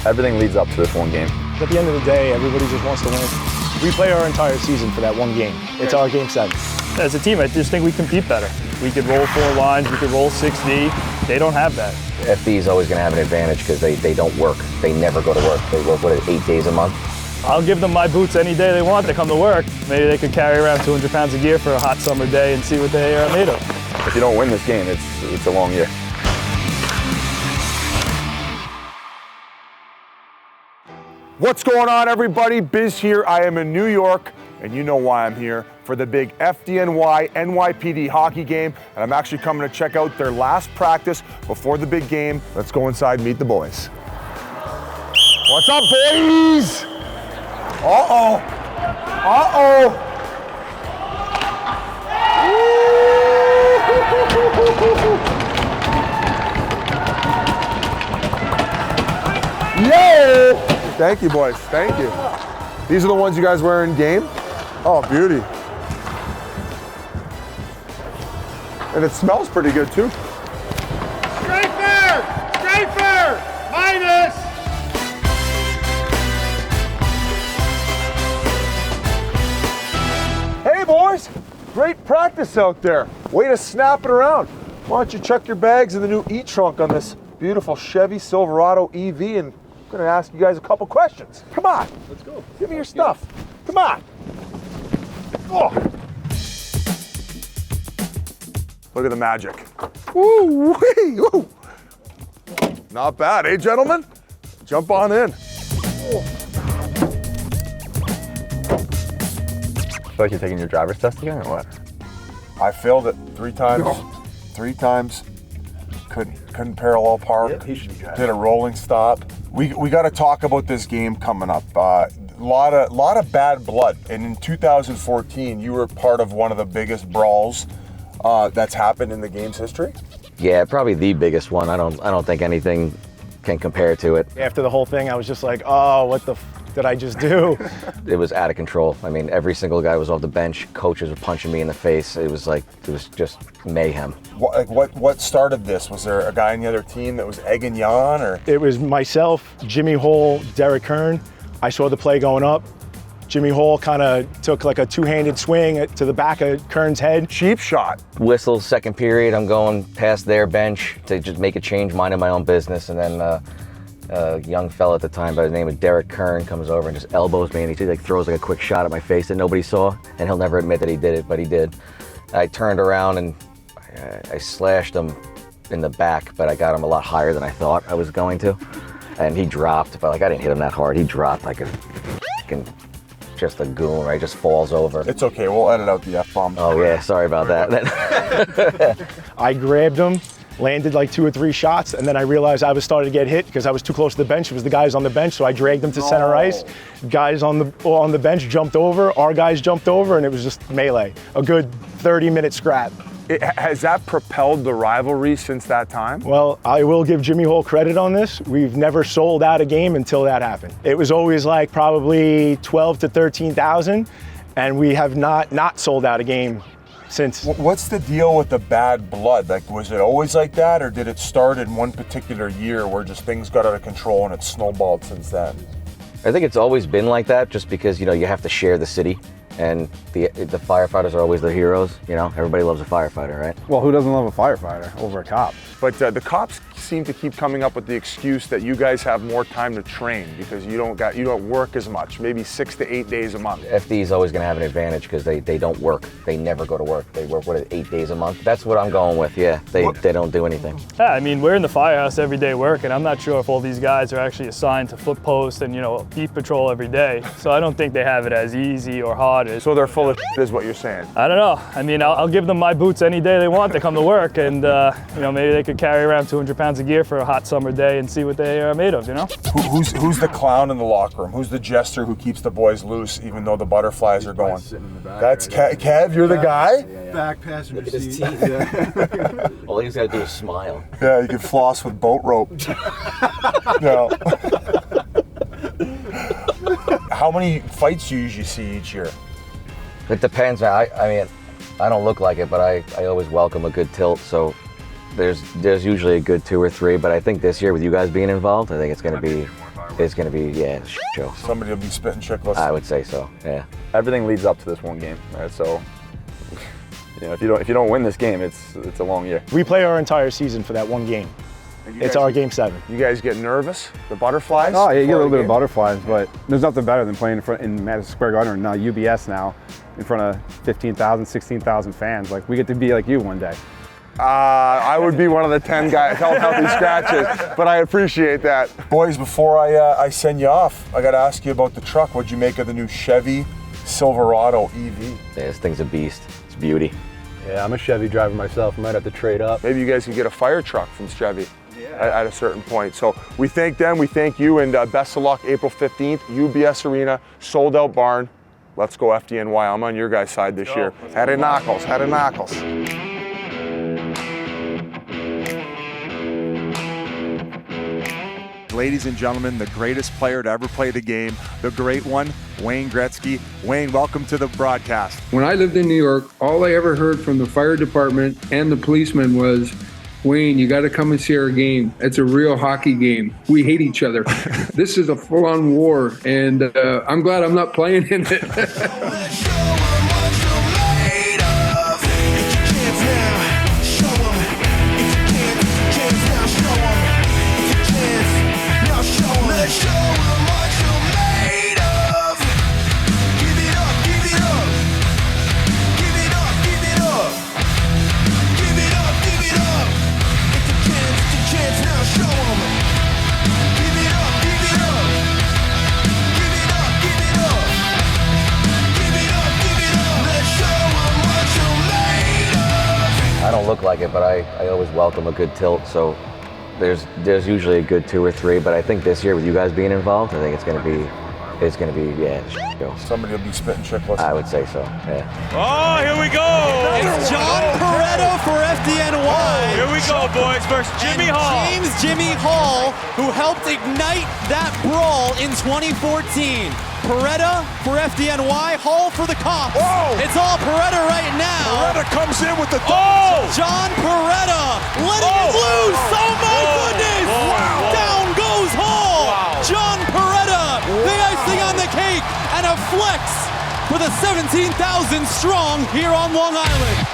Everything leads up to this one game. At the end of the day, everybody just wants to win. We play our entire season for that one game. It's our game 7. As a team, I just think we compete better. We could roll 4 lines, we could roll 6D. They don't have that. FD is always going to have an advantage because they don't work. They never go to work. They work, 8 days a month? I'll give them my boots any day they want to come to work. Maybe they could carry around 200 pounds of gear for a hot summer day and see what they are made of. If you don't win this game, it's a long year. What's going on, everybody? Biz here. I am in New York, and you know why I'm here, for the big FDNY NYPD hockey game, and I'm actually coming to check out their last practice before the big game. Let's go inside and meet the boys. What's up, boys? Uh-oh. Uh-oh. Yo! Thank you, boys. Thank you. These are the ones you guys wear in game? Oh, beauty. And it smells pretty good, too. Strafer! Strafer! Minus! Hey, boys. Great practice out there. Way to snap it around. Why don't you chuck your bags in the new e-trunk on this beautiful Chevy Silverado EV, and I'm going to ask you guys a couple questions. Come on. Let's go. Give me your stuff. Come on. Oh. Look at the magic. Woo, wee, woo. Not bad, eh, gentlemen? Jump on in. I feel like you're taking your driver's test again, or what? I failed it 3 times. 3 times. Couldn't parallel park. Yep, he should be good. Did a rolling stop. We got to talk about this game coming up. A lot of bad blood. And in 2014, you were part of one of the biggest brawls that's happened in the game's history. Yeah, probably the biggest one. I don't think anything can compare to it. After the whole thing, I was just like, oh, what the f did I just do? It was out of control. I mean, every single guy was off the bench. Coaches were punching me in the face. It was just mayhem. What started this? Was there a guy on the other team that was egging you on, or? It was myself, Jimmy Hole, Derek Kern. I saw the play going up. Jimmy Hole kind of took like a 2-handed swing to the back of Kern's head. Cheap shot. Whistle, second period, I'm going past their bench to just make a change, minding my own business, and then a young fella at the time by the name of Derek Kern comes over and just elbows me, and he like throws like a quick shot at my face that nobody saw, and he'll never admit that he did it, but he did. I turned around and I slashed him in the back, but I got him a lot higher than I thought I was going to, and he dropped, but like I didn't hit him that hard. He dropped like just a goon, right? Just falls over. It's okay, we'll edit out the F-bomb. Oh yeah, sorry about that. I grabbed him, landed like 2 or 3 shots, and then I realized I was starting to get hit because I was too close to the bench. It was the guys on the bench, so I dragged them to center ice. Guys on the bench jumped over, our guys jumped over, and it was just melee. A good 30-minute scrap. Has that propelled the rivalry since that time? Well, I will give Jimmy Hole credit on this. We've never sold out a game until that happened. It was always like probably 12 to 13,000, and we have not sold out a game since. What's the deal with the bad blood? Like, was it always like that, or did it start in one particular year where just things got out of control and it's snowballed since then? I think it's always been like that, just because you have to share the city, and the firefighters are always the heroes. Everybody loves a firefighter, right? Well, who doesn't love a firefighter over a cop? But the cops seem to keep coming up with the excuse that you guys have more time to train because you don't work as much, maybe 6 to 8 days a month. FD is always going to have an advantage because they don't work. They never go to work. They work 8 days a month. That's what I'm going with. Yeah, they don't do anything. Yeah, I mean, we're in the firehouse every day working. I'm not sure if all these guys are actually assigned to foot post and beat patrol every day. So I don't think they have it as easy or hard as. So they're full of shit, is what you're saying. I don't know. I mean, I'll give them my boots any day they want to come to work, and maybe they could carry around 200 pounds of gear for a hot summer day and see what they are made of. Who's the clown in the locker room? Who's the jester who keeps the boys loose even though the butterflies are going? That's Kev. You're the guy. Back passenger seat. All he's got to do is smile. Yeah, you can floss with boat rope. No. How many fights do you usually see each year? It depends. I mean, I don't look like it, but I always welcome a good tilt. So there's usually a good 2 or 3. But I think this year with you guys being involved, I think it's going to be it's going to be, a shit show. Somebody will be spitting Chiclets. I would say so, yeah. Everything leads up to this one game, right? So, if you don't win this game, it's a long year. We play our entire season for that one game. It's our game 7. You guys get nervous? The butterflies? Oh, yeah, you get a little bit of game? butterflies, but there's nothing better than playing in Madison Square Garden or now UBS now in front of 15,000, 16,000 fans. Like, we get to be like you one day. I would be one of the 10 guys, healthy scratches, but I appreciate that. Boys, before I send you off, I got to ask you about the truck. What'd you make of the new Chevy Silverado EV? Yeah, this thing's a beast. It's beauty. Yeah, I'm a Chevy driver myself. I might have to trade up. Maybe you guys can get a fire truck from Chevy at a certain point. So we thank them, we thank you, and best of luck April 15th, UBS Arena, sold out barn. Let's go FDNY. I'm on your guys' side this year. Had a knuckles. Ladies and gentlemen, the greatest player to ever play the game, the great one, Wayne Gretzky. Wayne, welcome to the broadcast. When I lived in New York, all I ever heard from the fire department and the policemen was, Wayne, you got to come and see our game. It's a real hockey game. We hate each other. This is a full-on war, and I'm glad I'm not playing in it. I don't look like it, but I always welcome a good tilt, so there's usually a good 2 or 3, but I think this year with you guys being involved, I think it's gonna be shit show. Somebody will be spitting Chiclets. I would say so, yeah. Oh, here we go. It's John Pareto for FDNY. Here we go, boys, versus Jimmy Hall. James Jimmy Hall, who helped ignite that brawl in 2014. Pareto for FDNY, Hall for the Cops. Whoa. It's all Pareto right now. Pareto comes in with the John Pareto letting it loose. Oh my goodness! Wow. Down goes Hall. Wow. John Pareto, the icing on the cake, and a flex for the 17,000 strong here on Long Island.